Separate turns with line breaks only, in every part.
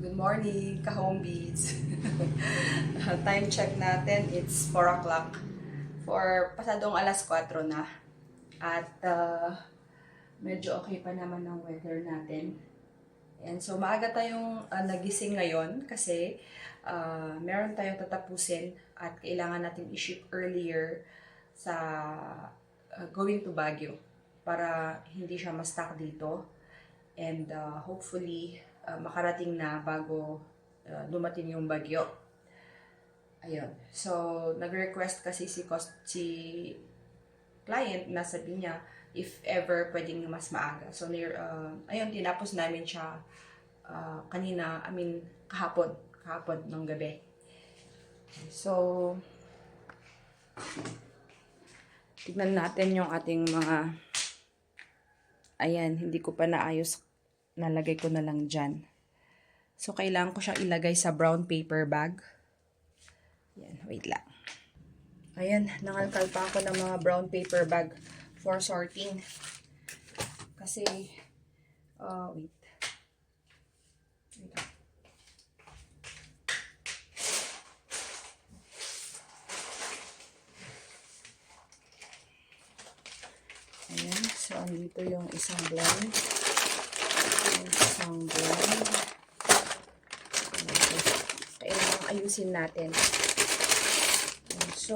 Good morning, ka-home beads. Time check natin, it's 4 o'clock. Pasadong alas 4 na. At medyo okay pa naman ang weather natin. And so maaga tayong nagising ngayon kasi meron tayong tatapusin at kailangan natin i-ship earlier sa going to Baguio para hindi siya ma-stuck dito. And hopefully makarating na bago dumating yung bagyo. Ayun. So, nag-request kasi si client na sabi niya if ever pwedeng mas maaga. So, ayun, tinapos namin siya kahapon ng gabi. So, tignan natin yung ating mga, ayan, hindi ko pa naayos, nalagay ko na lang dyan. So, kailangan ko siyang ilagay sa brown paper bag. Yan, wait lang. Ayan, nangalkal pa ako ng mga brown paper bag for sorting. Kasi, wait. Ayan, so andito yung isang blend. Kailangan ayusin natin. So,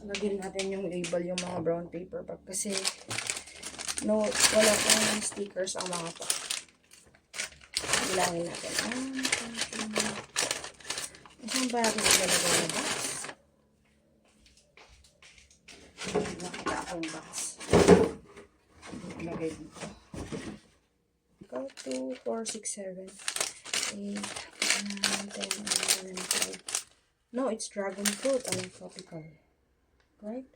lagyan natin yung label yung mga brown paper bag kasi wala pang stickers ang mga to. Bilangin natin. Isang bagay ilalagay na box. Nakita akong box. Ilagay dito. 2, 4, 6, 7, 8, 9, 10, 11, 12. No, it's dragon fruit. Tropical. Right?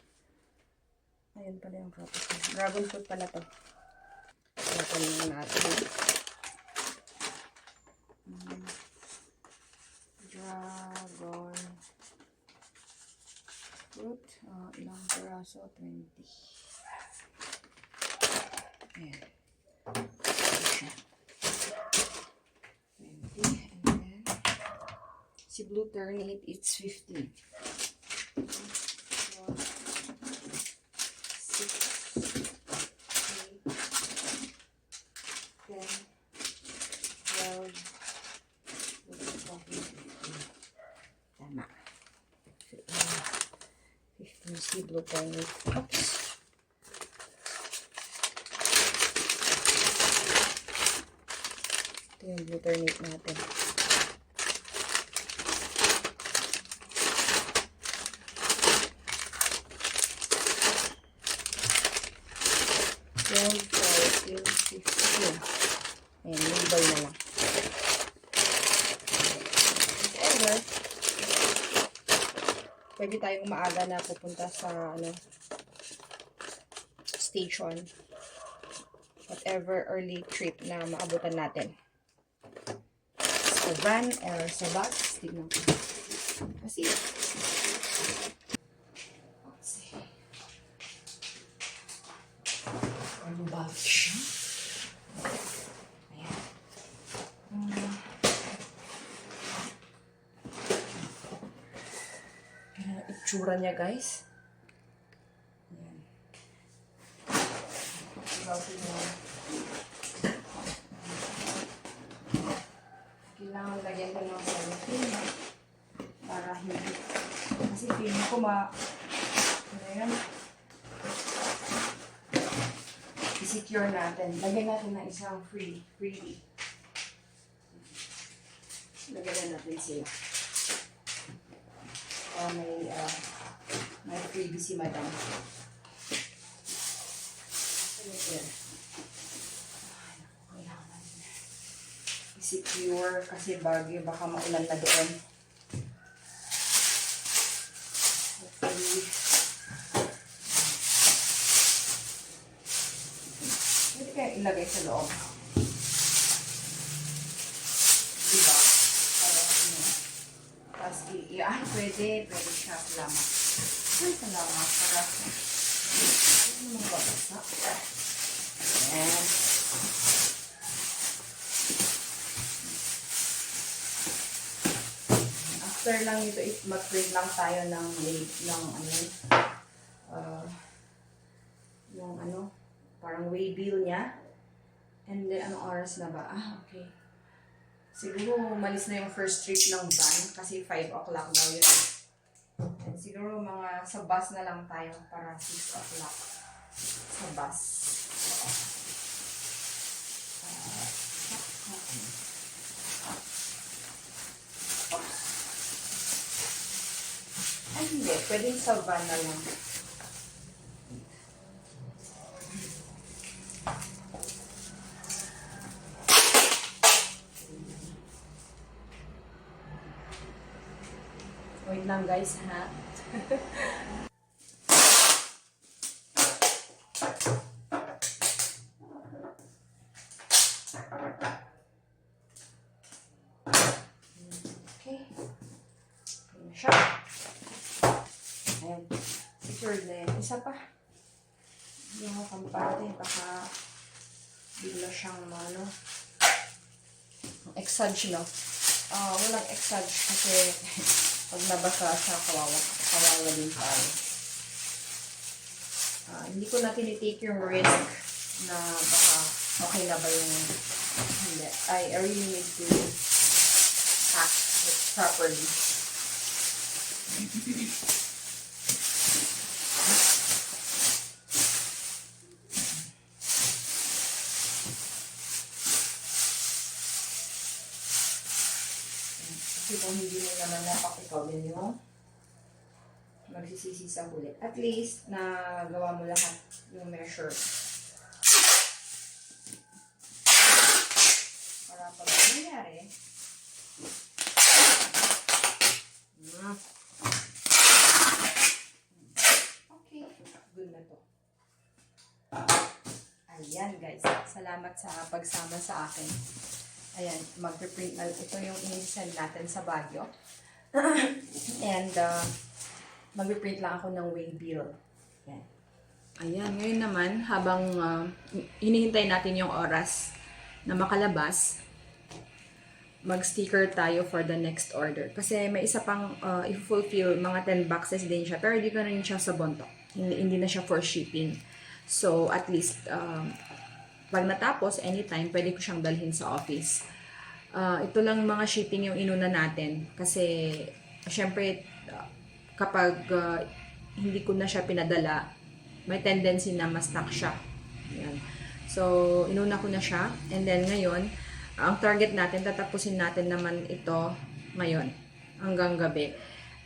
Ayan pala yung tropical. Dragon fruit pala to. Natin natin. Dragon fruit. Ilang peraso? 20. Ayan. 20. And then, si blue ternate, it's 15. 15 blue ternate. Oops. Ito yung blue ternate natin. Ayan, 15. Ayan, label na lang. Whatever. Pwede tayong maaga na pupunta sa station. Whatever early trip na maabutan natin. Sa van or sa bus. Tignan ko. Kasi, let's see. Ano ba siya? Ayan. Itsura niya, guys. Ayan. Kailangan lagyan ko ng cellophane para hindi. Kasi feeling ko i-secure natin. Lagyan natin ng isang freebie. Lagyan natin sila. May freebie si madam. I-secure kasi Baguio baka maulan na doon. Hopefully. Pwede kaya ilagay sa loob. Diba? Tapos, pwede siya. Salamat. Ay, salamat. Para, ano mga babasa? Ayan. After lang ito, mag-print lang tayo ng yung parang waybill niya. And then, anong oras na ba? Okay. Siguro, umalis na yung first trip ng van kasi 5 o'clock daw yun. And siguro, sa bus na lang tayo para 6 o'clock. Sa bus. Ay, hindi. Pwedeng sa van na lang. Wait lang guys, ha? Okay. Ayan siya. Ayan. Secured na yan. Isa pa. Hindi mo kampante. Baka bigla siyang exage, no? Walang exage kasi pag nabasa siya, kawawa din tayo. Hindi ko na tinitake yung risk na baka okay na ba yung hindi. I really need to pack it properly. Kasi kung hindi mo naman napak, ikaw din yung magsisisi sa huli. At least, nagawa mo lahat yung measure. Para pag nangyari, okay, good na to. Ayan guys, salamat sa pagsama sa akin. Ayan, mag-reprint na. Ito yung in-send natin sa Baguio. And, mag-reprint lang ako ng waybill. Ayan. Ayan, ngayon naman, habang hinihintay natin yung oras na makalabas, mag-sticker tayo for the next order. Kasi may isa pang i-fulfill, mga 10 boxes din siya. Pero dito na rin siya sa Bontoc. Hindi na siya for shipping. So, at least, pag natapos, anytime, pwede ko siyang dalhin sa office. Ito lang mga shipping yung inuna natin. Kasi, syempre, kapag hindi ko na siya pinadala, may tendency na ma-stuck siya. Yan. So, inuna ko na siya. And then, ngayon, ang target natin, tatapusin natin naman ito ngayon, hanggang gabi.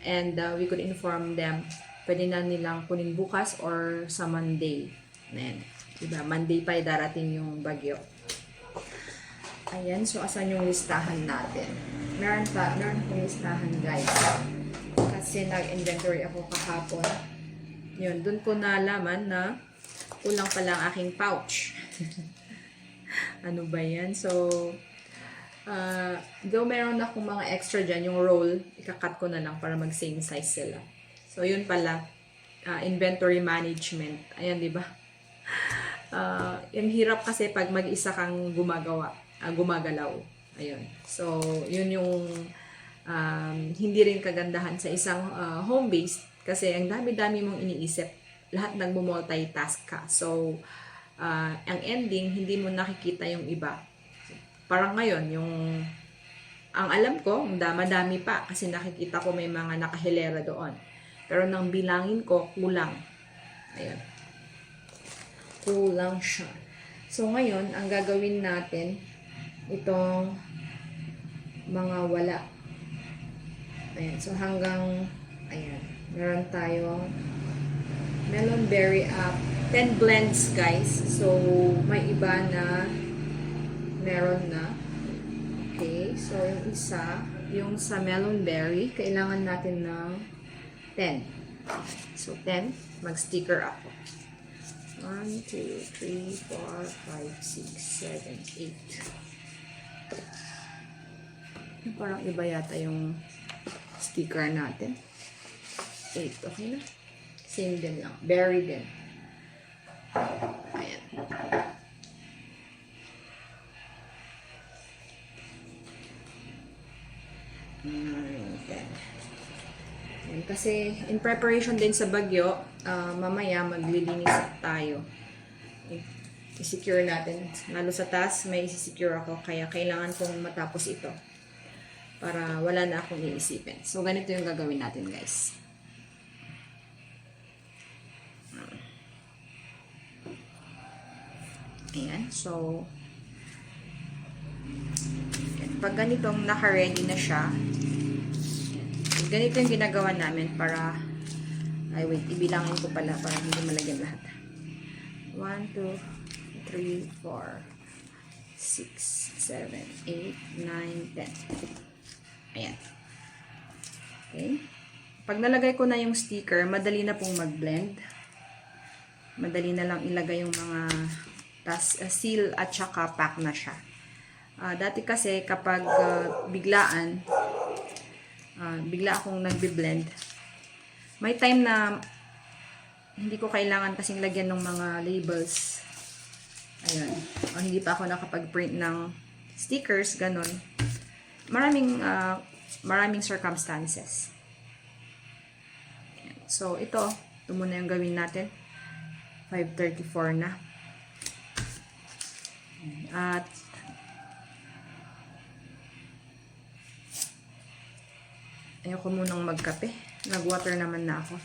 And we could inform them, pwede na nilang kunin bukas or sa Monday. Ayan. Diba? Monday pa darating yung bagyo. Ayan. So, asan yung listahan natin? Meron akong listahan, guys. Kasi nag-inventory ako kahapon. Yun. Dun ko nalaman na kulang pala ang aking pouch. Ano ba yan? So, though meron akong mga extra dyan, yung roll, ikakat ko na lang para mag-same size sila. So, yun pala. Inventory management. Ayan, di ba? Yung hirap kasi pag mag-isa kang gumagalaw. Ayun. So, yun yung hindi rin kagandahan sa isang home-based kasi ang dami-dami mong iniisip. Lahat nagmo-multitask ka. So, ang ending, hindi mo nakikita yung iba. Parang ngayon, ang alam ko, madami pa kasi nakikita ko may mga nakahilera doon. Pero nang bilangin ko, kulang. Ayun. Kulang siya. So, ngayon, ang gagawin natin, itong mga wala. Ayan. So, hanggang, ayan, meron tayong melon berry up. 10 blends, guys. So, may iba na meron na. Okay. So, yung isa, yung sa melon berry, kailangan natin ng 10. So, 10. Mag-sticker ako. 1, 2, 3, 4, 5, 6, 7, 8. Parang iba yata yung sticker natin. 8, okay na. Same din lang. Berry din. Ayan. Okay. Ayan. Kasi in preparation din sa bagyo, mamaya maglilinis tayo. I-secure natin. Lalo sa taas, may i-secure ako. Kaya kailangan kong matapos ito. Para wala na akong iisipin. So, ganito yung gagawin natin, guys. Ayan. So, pag ganitong naka-ready na siya, ganito yung ginagawa namin para, ay wait, ibilangin ko pala para hindi malagyan lahat. 1, 2, 3, 4, 6, 7, 8, 9, 10. Ayan. Okay. Pag nalagay ko na yung sticker, madali na pong mag-blend. Madali na lang ilagay yung mga seal at saka pack na siya. Dati kasi kapag bigla akong nagbe-blend, may time na hindi ko kailangan kasing lagyan ng mga labels. Ayan. O hindi pa ako nakapag-print ng stickers, ganun. Maraming circumstances. Ayan. So, ito muna yung gawin natin. 5:34 na. At ayoko munang magkape. Nag-water naman na ako.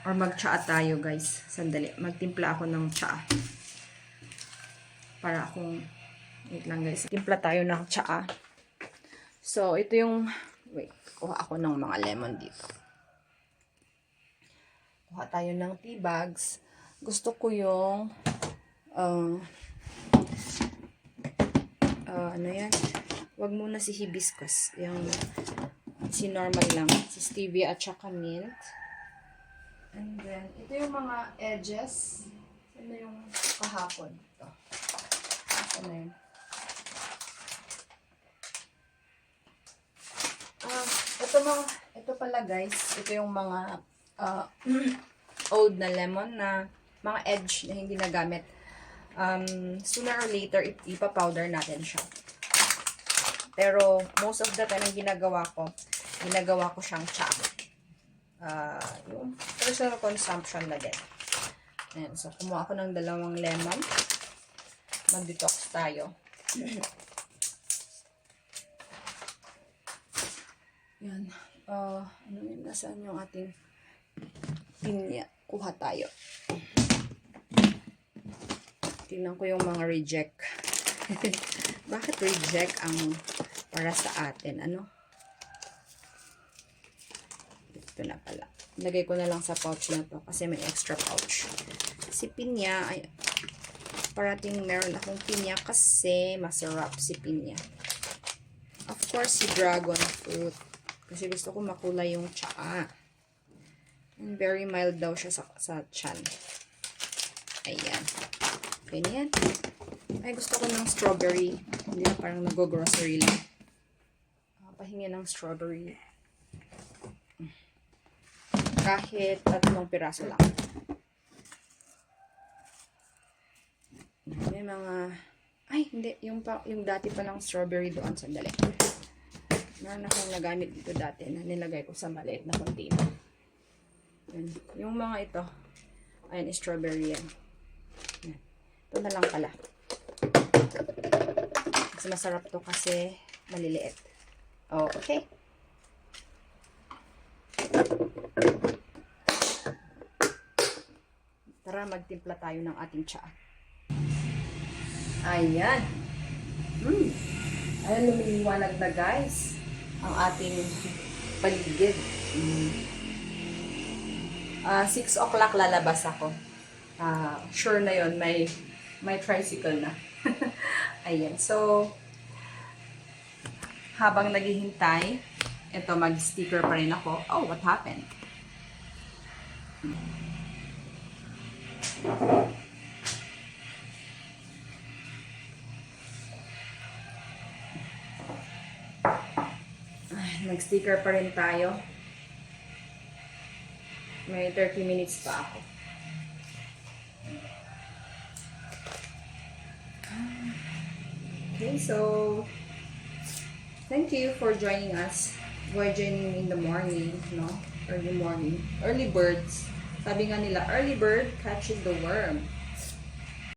Or mag-tsaa tayo, guys. Sandali. Magtimpla ako ng tsaa. Para akong... Wait lang, guys. Timpla tayo ng tsaa. So, ito yung... Wait. Kuha ako ng mga lemon dito. Kuha tayo ng tea bags. Gusto ko yung... ano yan? Wag muna si hibiscus. Yung... Si normal lang. Si stevia at saka mint. And then, ito yung mga edges. Ano yung kahapon? Ito. Ano yun? Ito pala guys. Ito yung mga old na lemon na mga edge na hindi nagamit. Sooner or later, ipa-powder natin siya. Pero, most of the time, ang ginagawa ko siyang tsaa. Yung personal consumption na din. Ayan, so, kumuha ako ng 2 lemon. Mag-detox tayo. Yan. Ano yun? Nasaan yung ating pinya? Kuha tayo. Tingnan ko yung mga reject. Bakit reject ang para sa atin? Ano? Ito na pala. Lagay ko na lang sa pouch na to kasi may extra pouch. Si pinya, ay, parating meron akong pinya kasi masarap si pinya. Of course, si dragon fruit. Kasi gusto ko makulay yung tsaa. And very mild daw siya sa tiyan. Ayan. Okay na yan. Ay, gusto ko ng strawberry. Hindi na parang nag-grocery lang. Pahingi ng strawberry. Kahit 3 piraso lang. May mga... Ay, hindi. Yung dati pa lang strawberry doon. Sandali. Meron akong nagamit dito dati na nilagay ko sa maliit na container. Yan. Yung mga ito. Ayan, strawberry yan. Yan. Ito na lang pala. Mas masarap to kasi maliliit. Oh, okay. Tara, magtimpla tayo ng ating tsaa. Ayan. Ayan, lumiliwanag na guys ang ating paligid. 6 o'clock lalabas ako. Sure na yon, may tricycle na. Ayan. So, habang naghihintay, ito, mag-sticker pa rin ako. Oh, what happened? Nag-sticker pa rin tayo. May 30 minutes pa ako. Okay, so thank you for joining us. For joining in the morning, no? Early morning. Early birds. Sabi nga nila, early bird catches the worm.